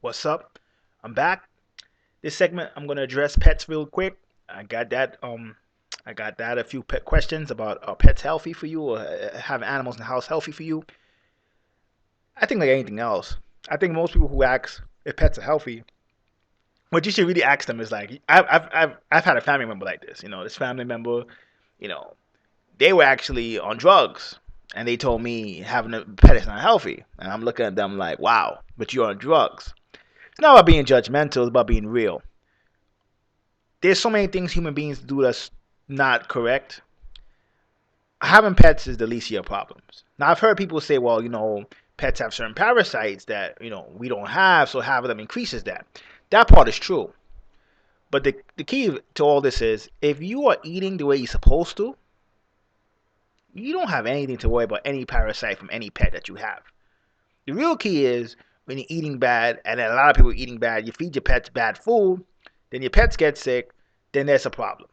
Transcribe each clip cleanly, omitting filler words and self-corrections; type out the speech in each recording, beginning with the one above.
What's up? I'm back. This segment I'm gonna address pets real quick. I got that I got that a few pet questions about are pets healthy for you or having animals in the house healthy for you? I think like anything else. I think most people who ask if pets are healthy, what you should really ask them is like I've had a family member like this. This family member, you know, they were actually on drugs and they told me having a pet is not healthy. And I'm looking at them like, wow, but you're on drugs. It's not about being judgmental, it's about being real. There's so many things human beings do that's not correct. Having pets is the least of your problems. Now I've heard people say, well, pets have certain parasites that we don't have, so having them increases that. That part is true. But the key to all this is if you are eating the way you're supposed to, you don't have anything to worry about any parasite from any pet that you have. The real key is when you're eating bad, and a lot of people are eating bad, you feed your pets bad food, then your pets get sick, then there's a problem.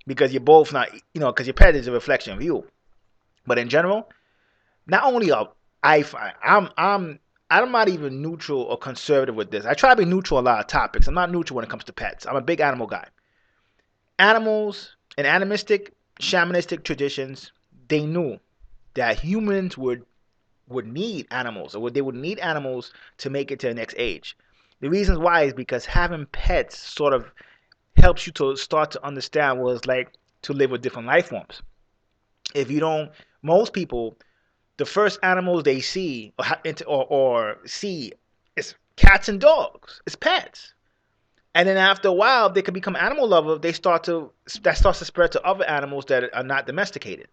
Because you're both not, because your pet is a reflection of you. But in general, not only are I find I'm not even neutral or conservative with this. I try to be neutral on a lot of topics. I'm not neutral when it comes to pets. I'm a big animal guy. Animals and animistic, shamanistic traditions, they knew that humans would need animals or they would need animals to make it to the next age. The reasons why is because having pets sort of helps you to start to understand what it's like to live with different life forms. If you don't, most people, the first animals they see or see is cats and dogs. It's pets. And then after a while, they can become animal lovers. That starts to spread to other animals that are not domesticated.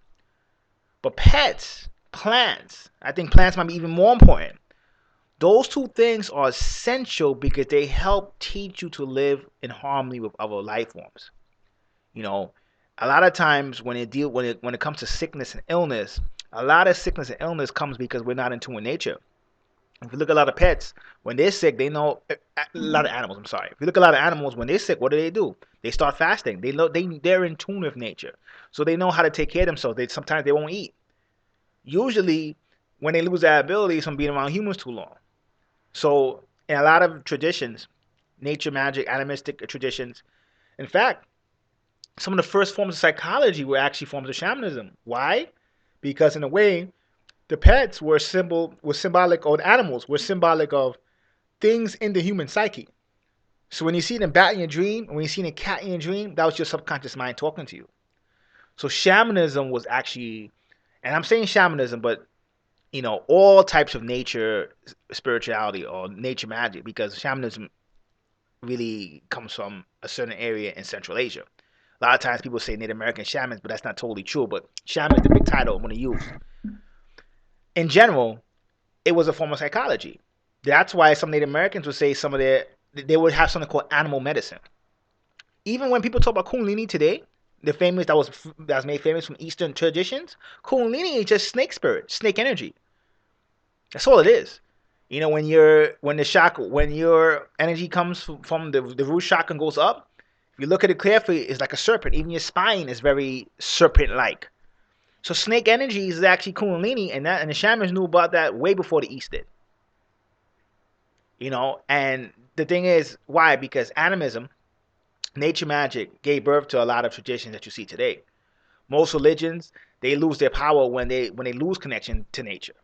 But pets, plants, I think plants might be even more important. Those two things are essential because they help teach you to live in harmony with other life forms. You know, a lot of times when it comes to sickness and illness, a lot of sickness and illness comes because we're not in tune with nature. If you look at a lot of pets, when they're sick, they know a lot of animals. I'm sorry. If you look at a lot of animals, when they're sick, what do? They start fasting. They're in tune with nature, so they know how to take care of themselves. Sometimes they won't eat. Usually, when they lose that ability, it's from being around humans too long. So, in a lot of traditions, nature magic, animistic traditions, in fact, some of the first forms of psychology were actually forms of shamanism. Why? Because in a way, the pets were symbolic, or the animals were symbolic of things in the human psyche. So when you see a bat in your dream, when you see a cat in your dream, that was your subconscious mind talking to you. So shamanism was actually, and I'm saying shamanism, but all types of nature spirituality or nature magic, because shamanism really comes from a certain area in Central Asia. A lot of times people say Native American shamans, but that's not totally true. But shaman is the big title I'm going to use. In general, it was a form of psychology. That's why some Native Americans would say they would have something called animal medicine. Even when people talk about Kundalini today, that was made famous from Eastern traditions, Kundalini is just snake spirit, snake energy. That's all it is. When your energy comes from the root chakra and goes up, if you look at it carefully, it's like a serpent. Even your spine is very serpent-like. So snake energy is actually Kundalini, and the shamans knew about that way before the East did. And the thing is, why? Because animism, nature magic, gave birth to a lot of traditions that you see today. Most religions, they lose their power when they lose connection to nature.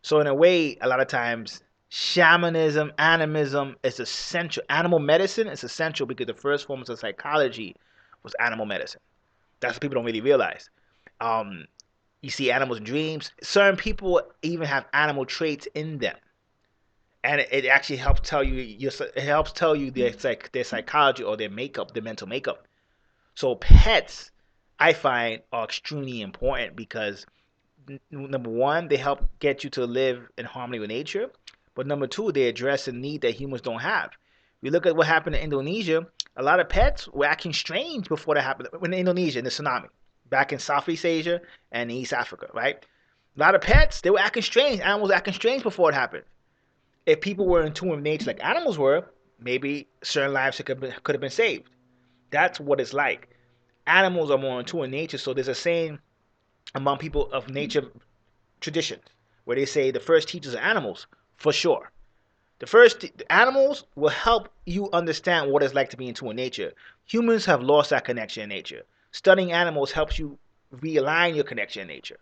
So in a way, a lot of times, shamanism, animism is essential. Animal medicine is essential because the first forms of psychology was animal medicine. That's what people don't really realize. Um, you see animals in dreams. Certain people even have animal traits in them, and it actually helps tell you it helps tell you their psychology or their makeup, their mental makeup. So pets, I find, are extremely important because number one, they help get you to live in harmony with nature. But number two, they address a need that humans don't have. We look at what happened in Indonesia. A lot of pets were acting strange before that happened. When in Indonesia, in the tsunami, back in Southeast Asia and East Africa, right? A lot of pets, they were acting strange. Animals were acting strange before it happened. If people were in tune with nature like animals were, maybe certain lives could have been saved. That's what it's like. Animals are more in tune with nature. So there's a saying among people of nature traditions where they say the first teachers are animals, for sure. The animals will help you understand what it's like to be in tune with nature. Humans have lost that connection in nature. Studying animals helps you realign your connection in nature.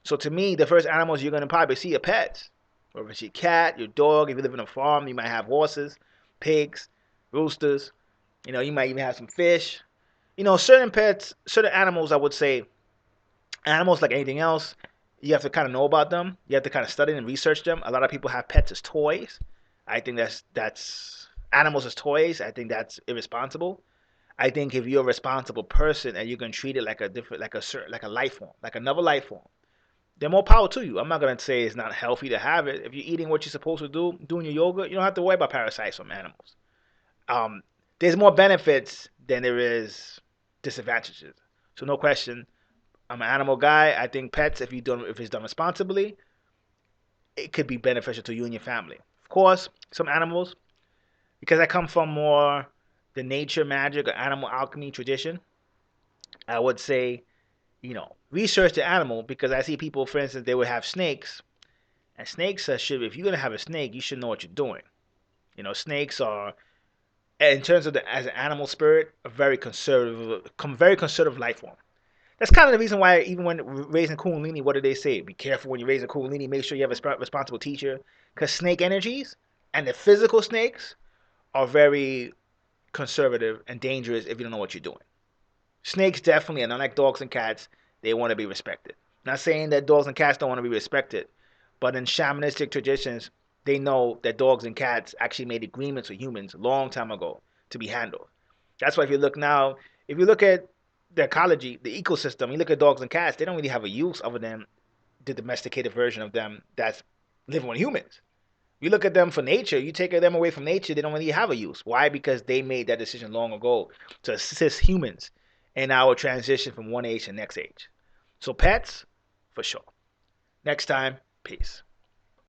So to me, the first animals you're gonna probably see are pets. Or if it's your cat, your dog. If you live in a farm, you might have horses, pigs, roosters. You might even have some fish. Certain pets, certain animals, I would say, animals like anything else, you have to kind of know about them. You have to kind of study and research them. A lot of people have pets as toys. I think that's animals as toys. I think that's irresponsible. I think if you're a responsible person and you can treat it like a different, like a certain, like a life form, like another life form, then more power to you. I'm not gonna say it's not healthy to have it. If you're eating what you're supposed to do, doing your yoga, you don't have to worry about parasites from animals. Um, there's more benefits than there is disadvantages. So no question, I'm an animal guy. I think pets, if it's done responsibly, it could be beneficial to you and your family. Of course, some animals, because I come from more the nature magic or animal alchemy tradition, I would say, research the animal because I see people, for instance, they would have snakes, and snakes should, if you're gonna have a snake, you should know what you're doing. Snakes are, in terms of as an animal spirit, a very conservative life form. That's kind of the reason why, even when raising Kundalini, what do they say? Be careful when you're raising Kundalini. Make sure you have a responsible teacher. Because snake energies and the physical snakes are very conservative and dangerous if you don't know what you're doing. Snakes definitely, and unlike dogs and cats, they want to be respected. Not saying that dogs and cats don't want to be respected, but in shamanistic traditions, they know that dogs and cats actually made agreements with humans a long time ago to be handled. That's why if you look now, if you look at the ecology, the ecosystem, you look at dogs and cats, they don't really have a use other than the domesticated version of them that's living with humans. You look at them for nature, you take them away from nature, they don't really have a use. Why? Because they made that decision long ago to assist humans in our transition from one age to the next age. So pets, for sure. Next time, peace.